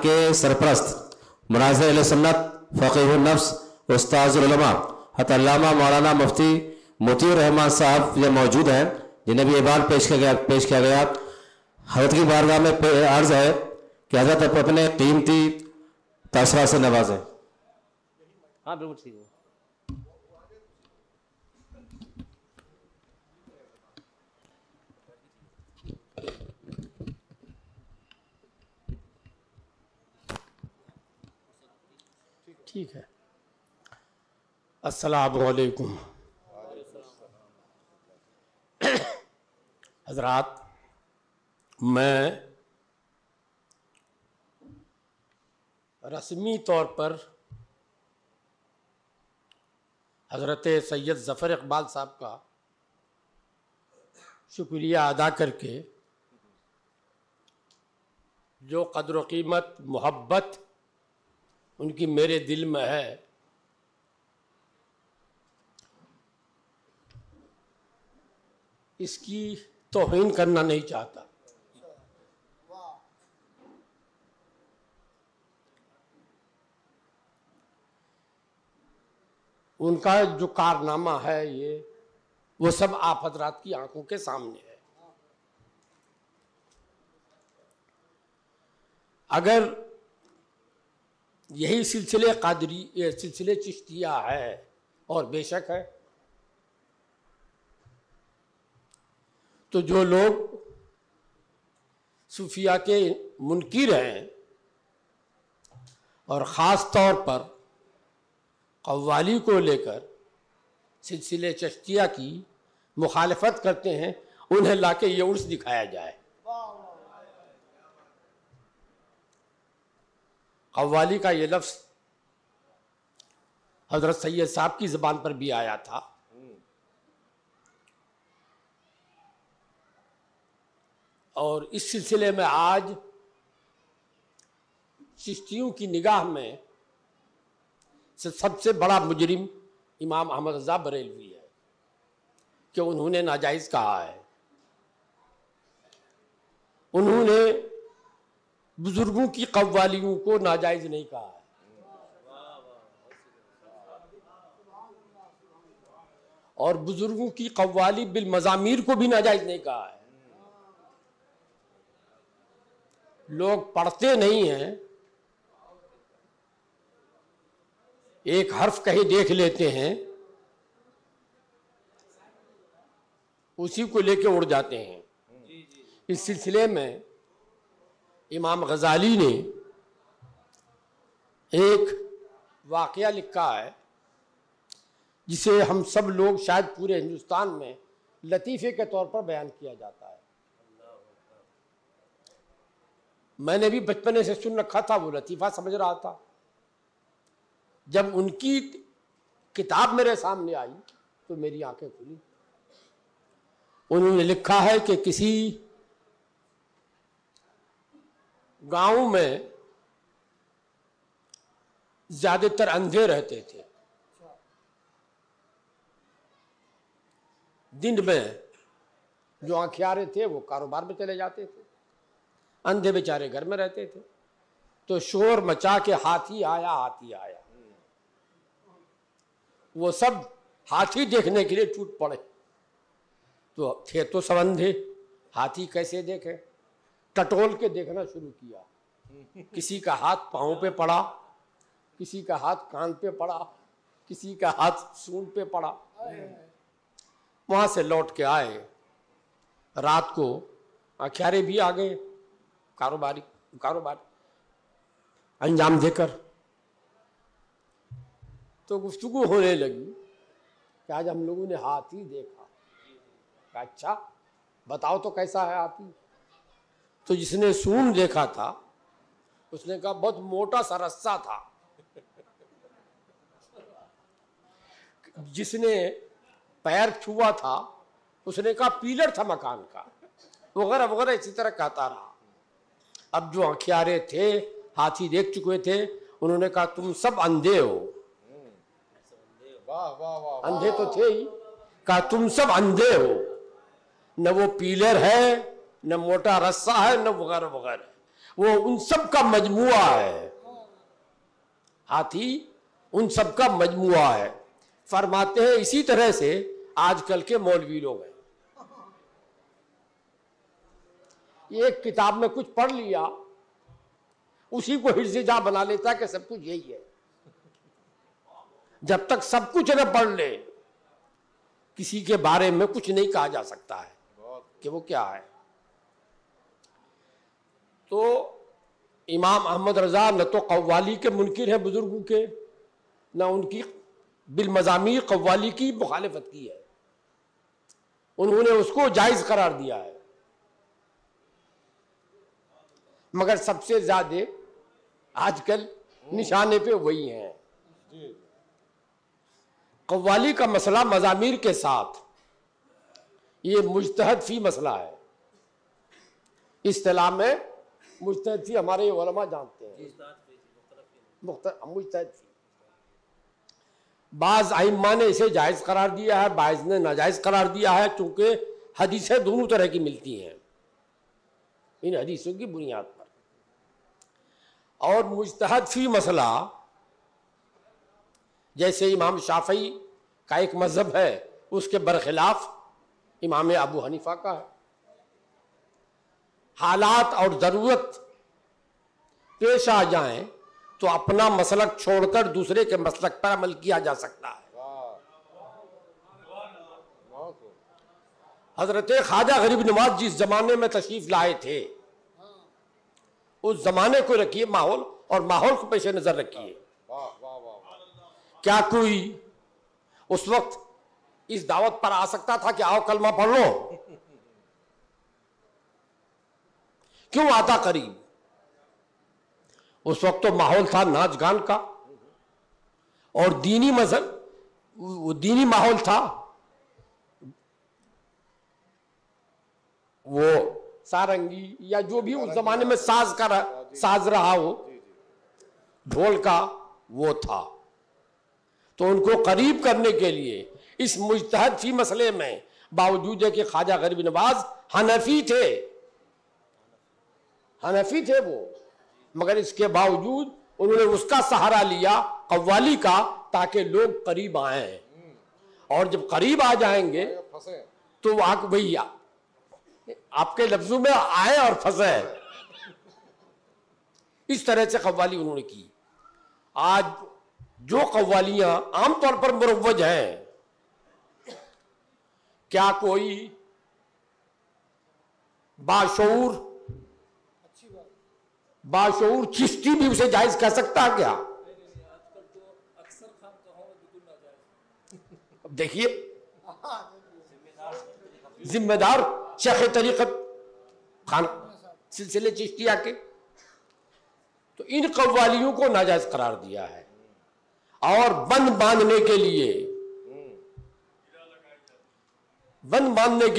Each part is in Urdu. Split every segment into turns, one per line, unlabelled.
کے سرپرست مناظر اہل سنت فقیہ النفس استاذ العلماء حضرت علامہ مولانا مفتی مطیع الرحمان صاحب یہ موجود ہیں، جنہیں بھی اعلان پیش کیا گیا. حضرت کی بارگاہ میں عرض ہے کہ حضرت اپنے قیمتی تاثرات سے نوازیں. ہاں بالکل ٹھیک ہے.
ٹھیک ہے. السلام علیکم حضرات. میں رسمی طور پر حضرت سید ظفر اقبال صاحب کا شکریہ ادا کر کے جو قدر و قیمت محبت ان کی میرے دل میں ہے، اس کی توہین کرنا نہیں چاہتا. ان کا جو کارنامہ ہے یہ وہ سب آپ حضرات کی آنکھوں کے سامنے ہے. اگر یہی سلسلے قادری سلسلے چشتیہ ہے، اور بے شک ہے، تو جو لوگ صوفیہ کے منکر ہیں اور خاص طور پر قوالی کو لے کر سلسلے چشتیہ کی مخالفت کرتے ہیں، انہیں لا کے یہ عرس دکھایا جائے. قوالی کا یہ لفظ حضرت سید صاحب کی زبان پر بھی آیا تھا. اور اس سلسلے میں آج چشتیوں کی نگاہ میں سب سے بڑا مجرم امام احمد رضا بریلوی ہے کہ انہوں نے ناجائز کہا ہے. انہوں نے بزرگوں کی قوالیوں کو ناجائز نہیں کہا ہے. اور بزرگوں کی قوالی بالمزامیر کو بھی ناجائز نہیں کہا ہے. لوگ پڑھتے نہیں ہیں، ایک حرف کہیں دیکھ لیتے ہیں، اسی کو لے کے اڑ جاتے ہیں. اس سلسلے میں امام غزالی نے ایک واقعہ لکھا ہے جسے ہم سب لوگ شاید پورے ہندوستان میں لطیفے کے طور پر بیان کیا جاتا ہے. میں نے بھی بچپنے سے سن رکھا تھا، وہ لطیفہ سمجھ رہا تھا. جب ان کی کتاب میرے سامنے آئی تو میری آنکھیں کھلی. انہوں نے لکھا ہے کہ کسی گاؤں میں زیادہ تر اندھے رہتے تھے. دن میں جو آنکھیارے تھے وہ کاروبار میں چلے جاتے تھے، اندھے بیچارے گھر میں رہتے تھے. تو شور مچا کے ہاتھی آیا ہاتھی آیا. وہ سب ہاتھی دیکھنے کے لیے ٹوٹ پڑے. تو تھے تو سب اندھے، ہاتھی کیسے دیکھے؟ ٹٹول کے دیکھنا شروع کیا. کسی کا ہاتھ پاؤں پہ پڑا، کسی کا ہاتھ کان پہ پڑا، کسی کا ہاتھ سونڈ پہ پڑا. وہاں سے لوٹ کے آئے، رات کو آنکھیارے بھی آ گئے کاروبار انجام دے کر. تو گفتگو ہونے لگی کہ آج ہم لوگوں نے ہاتھی دیکھا. اچھا بتاؤ تو کیسا ہے ہاتھی؟ تو جس نے سونڈ دیکھا تھا اس نے کہا بہت موٹا سا رسہ تھا. جس نے پیر چھوا تھا اس نے کہا پیلر تھا مکان کا، وغیرہ وغیرہ اسی طرح کہتا رہا. اب جو آنکھیارے تھے، ہاتھی دیکھ چکے تھے، انہوں نے کہا تم سب اندھے ہو. اندھے تو تھے ہی. کہا تم سب اندھے ہو، نہ وہ پیلر ہے، نہ موٹا رسہ ہے، نہ وغیرہ وغیرہ. وہ ان سب کا مجموعہ ہے، ہاتھی ان سب کا مجموعہ ہے۔ فرماتے ہیں اسی طرح سے آج کل کے مولوی لوگ ہیں، ایک کتاب میں کچھ پڑھ لیا اسی کو حفظ جا بنا لیتا کہ سب کچھ یہی ہے۔ جب تک سب کچھ نہ پڑھ لے کسی کے بارے میں کچھ نہیں کہا جا سکتا ہے کہ وہ کیا ہے۔ تو امام احمد رضا نہ تو قوالی کے منکر ہیں بزرگوں کے، نہ ان کی بالمضامیر قوالی کی مخالفت کی ہے، انہوں نے اس کو جائز قرار دیا ہے۔ مگر سب سے زیادہ آج کل نشانے پہ وہی ہیں۔ قوالی کا مسئلہ مضامیر کے ساتھ یہ مجتہد فی مسئلہ ہے، اصطلاح میں مجتہد فی ہمارے علماء جانتے ہیں، مجتہد فی۔ بعض ائمہ نے اسے جائز قرار دیا ہے، بعض نے ناجائز قرار دیا ہے، چونکہ حدیثیں دونوں طرح کی ملتی ہیں ان حدیثوں کی بنیاد پر۔ اور مجتہد فی مسئلہ جیسے امام شافعی کا ایک مذہب ہے، اس کے برخلاف امام ابو حنیفہ کا ہے۔ حالات اور ضرورت پیش آ جائیں تو اپنا مسلک چھوڑ کر دوسرے کے مسلک پر عمل کیا جا سکتا ہے۔ حضرت خواجہ غریب نواز جس زمانے میں تشریف لائے تھے اس زمانے کو رکھیے ماحول، اور ماحول کو پیش نظر رکھیے۔ کیا کوئی اس وقت اس دعوت پر آ سکتا تھا کہ آؤ کلمہ پڑھ لو؟ کیوں آتا قریب؟ اس وقت تو ماحول تھا ناچ گان کا، اور دینی مذہب، وہ دینی ماحول تھا، وہ سارنگی یا جو بھی اس زمانے میں ساز رہا ہو، ڈھول کا وہ تھا۔ تو ان کو قریب کرنے کے لیے اس مجتہد فی مسئلے میں، باوجود ہے کہ خواجہ غریب نواز حنفی تھے وہ، مگر اس کے باوجود انہوں نے اس کا سہارا لیا قوالی کا، تاکہ لوگ قریب آئیں، اور جب قریب آ جائیں گے تو وہی آپ کے لفظوں میں آئے اور پھنسے۔ اس طرح سے قوالی انہوں نے کی۔ آج جو قوالیاں عام طور پر مروج ہیں، کیا کوئی باشعور چشتی بھی اسے جائز کہہ سکتا ہے کیا؟ دیکھیے ذمہ دار شیخ طریقت خان سلسلے چشتیہ کے، تو ان قوالیوں کو ناجائز قرار دیا ہے، اور بند باندھنے کے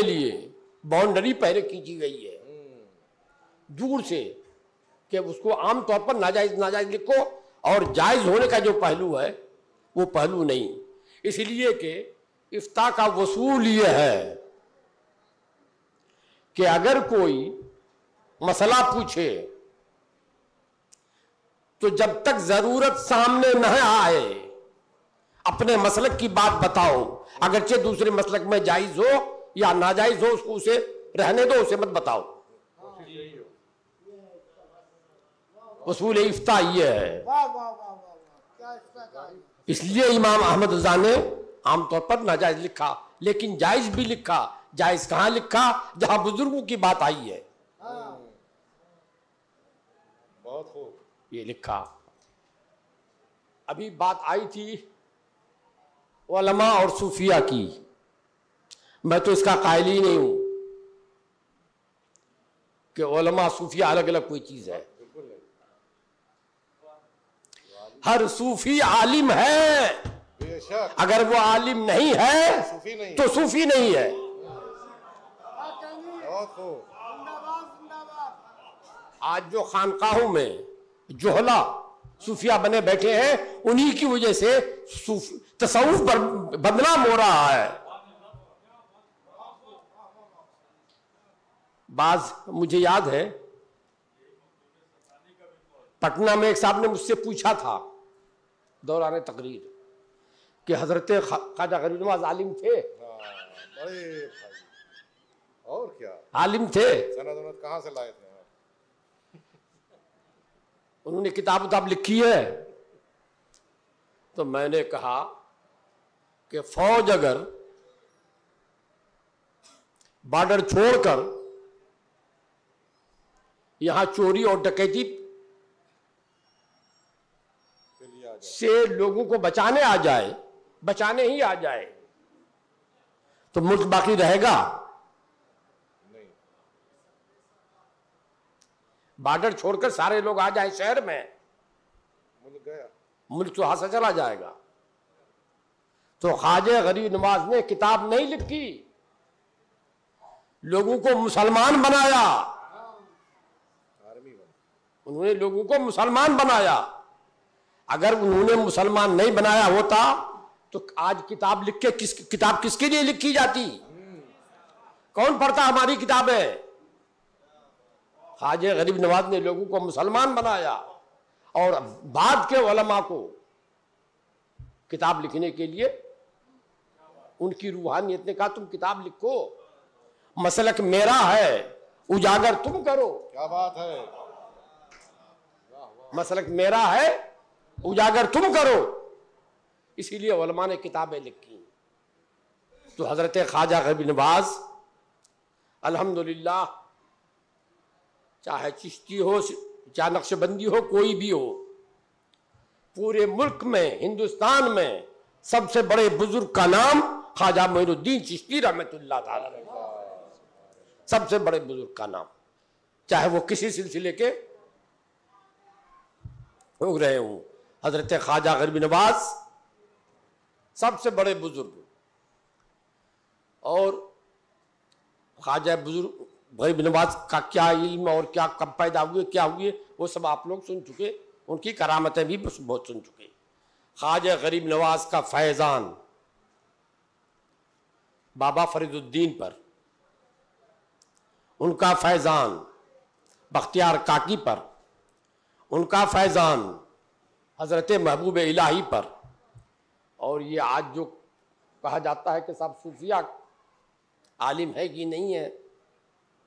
لیے باؤنڈری پہلے کھینچی گئی ہے دور سے، کہ اس کو عام طور پر ناجائز لکھو، اور جائز ہونے کا جو پہلو ہے وہ پہلو نہیں۔ اس لیے کہ افتاء کا وصول یہ ہے کہ اگر کوئی مسئلہ پوچھے تو جب تک ضرورت سامنے نہ آئے اپنے مسلک کی بات بتاؤ، اگرچہ دوسرے مسلک میں جائز ہو یا ناجائز ہو، اس کو اسے رہنے دو، اسے مت بتاؤ۔ اصول افتاء یہ ہے۔ اس لیے امام احمد رضا نے عام طور پر ناجائز لکھا، لیکن جائز بھی لکھا۔ جائز کہاں لکھا؟ جہاں بزرگوں کی بات آئی ہے،
بہت خوب
یہ لکھا۔ ابھی بات آئی تھی علماء اور صوفیہ کی، میں تو اس کا قائل ہی نہیں ہوں کہ علماء صوفیہ الگ الگ کوئی چیز ہے۔ ہر صوفی عالم ہے،
بے شک
اگر وہ عالم نہیں ہے تو صوفی نہیں ہے۔
بہت خوب
آج جو خانقاہوں میں جوہلا صوفیہ بنے بیٹھے ہیں، انہی کی وجہ سے تصوف بدنام ہو رہا ہے۔ مجھے یاد ہے پٹنہ میں ایک صاحب نے مجھ سے پوچھا تھا دوران تقریر کہ حضرت خواجہ غریب نواز عالم تھے؟
بڑے بھائی، اور کیا
عالم تھے؟
سند کہاں سے لائے تھے؟
انہوں نے کتاب لکھی ہے؟ تو میں نے کہا کہ فوج اگر بارڈر چھوڑ کر یہاں چوری اور ڈکیتی سے لوگوں کو بچانے ہی آ جائے تو ملک باقی رہے گا؟
نہیں،
بارڈر چھوڑ کر سارے لوگ آ جائیں شہر میں،
ملک گیا۔
ملک تو ہاتھ سے چلا جائے گا۔ تو خواجہ غریب نواز نے کتاب نہیں لکھی، لوگوں کو مسلمان بنایا،
آرمی بن،
انہوں نے لوگوں کو مسلمان بنایا۔ اگر انہوں نے مسلمان نہیں بنایا ہوتا تو آج کتاب لکھ کے کتاب کس کے لیے لکھی جاتی؟ کون پڑھتا ہماری کتابیں؟ خواجہ غریب نواز نے لوگوں کو مسلمان بنایا اور بعد کے علماء کو کتاب لکھنے کے لیے ان کی روحانیت نے کہا تم کتاب لکھو، مسلک میرا ہے، اجاگر تم کرو۔
کیا بات ہے!
مسلک میرا ہے، اجاگر تم کرو، اسی لیے علماء نے کتابیں لکھی۔ تو حضرت خواجہ غریب نواز الحمدللہ، چاہے چشتی ہو چاہے نقش بندی ہو، کوئی بھی ہو، پورے ملک میں، ہندوستان میں سب سے بڑے بزرگ کا نام خواجہ معین الدین چشتی رحمت اللہ تعالی علیہ، سب سے بڑے بزرگ کا نام، چاہے وہ کسی سلسلے کے ہو رہے ہوں۔ حضرت خواجہ غریب نواز سب سے بڑے بزرگ، اور خواجہ بزرگ غریب نواز کا کیا علم اور کیا کب پیدا ہوئے، کیا ہوئے، وہ سب آپ لوگ سن چکے، ان کی کرامتیں بھی بہت سن چکے۔ خواجہ غریب نواز کا فیضان بابا فرید الدین پر، ان کا فیضان بختیار کاکی پر، ان کا فیضان حضرت محبوب الہی پر، اور یہ آج جو کہا جاتا ہے کہ صاحب صوفیہ عالم ہے کہ نہیں ہے،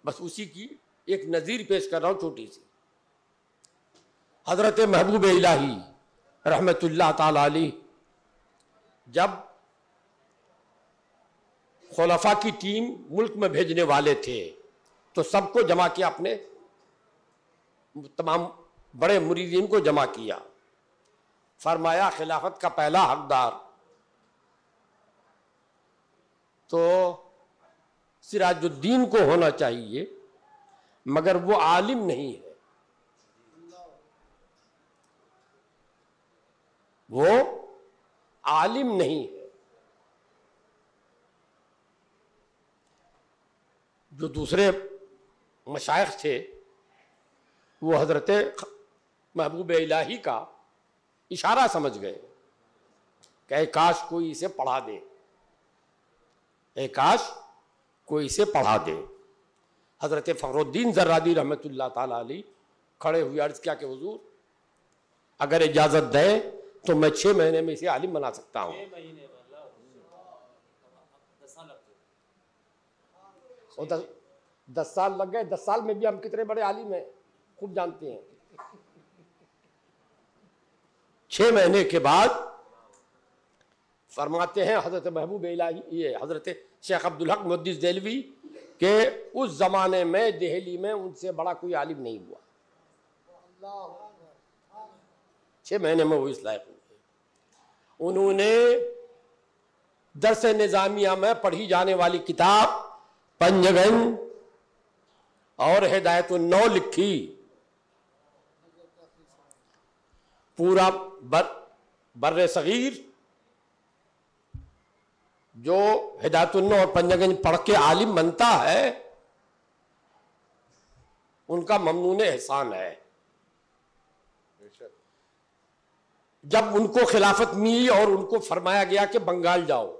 بس اسی کی ایک نظیر پیش کر رہا ہوں چھوٹی سی۔ حضرت محبوب الہی رحمت اللہ تعالی علیہ جب خلفاء کی ٹیم ملک میں بھیجنے والے تھے تو سب کو جمع کیا، اپنے تمام بڑے مریدین کو جمع کیا، فرمایا خلافت کا پہلا حقدار تو سراج الدین کو ہونا چاہیے، مگر وہ عالم نہیں ہے، وہ عالم نہیں ہے۔ جو دوسرے مشائخ تھے وہ حضرت محبوب الہی کا اشارہ سمجھ گئے کہ اے کاش کوئی اسے پڑھا دے، اے کاش کوئی اسے پڑھا دے۔ حضرت فخر الدین زرادی رحمت اللہ تعالی علیہ کھڑے ہوئے، عرض کیا کہ حضور اگر اجازت دیں تو میں 6 مہینے میں اسے عالم بنا سکتا ہوں۔ اور 10 سال لگ گئے، 10 سال میں بھی ہم کتنے بڑے عالم ہیں خوب جانتے ہیں۔ 6 مہینے کے بعد فرماتے ہیں حضرت محبوب الہی، یہ حضرت شیخ عبدالحق محدث دہلوی، کہ اس زمانے میں دہلی میں ان سے بڑا کوئی عالم نہیں ہوا۔ 6 مہینے میں وہ اس لائق ہوئے۔ انہوں نے درس نظامیہ میں پڑھی جانے والی کتاب پنجگن اور ہدایت النو لکھی۔ پورا بر صغیر جو ہدایت النو اور پنجگن پڑھ کے عالم بنتا ہے ان کا ممنون احسان ہے۔ جب ان کو خلافت ملی اور ان کو فرمایا گیا کہ بنگال جاؤ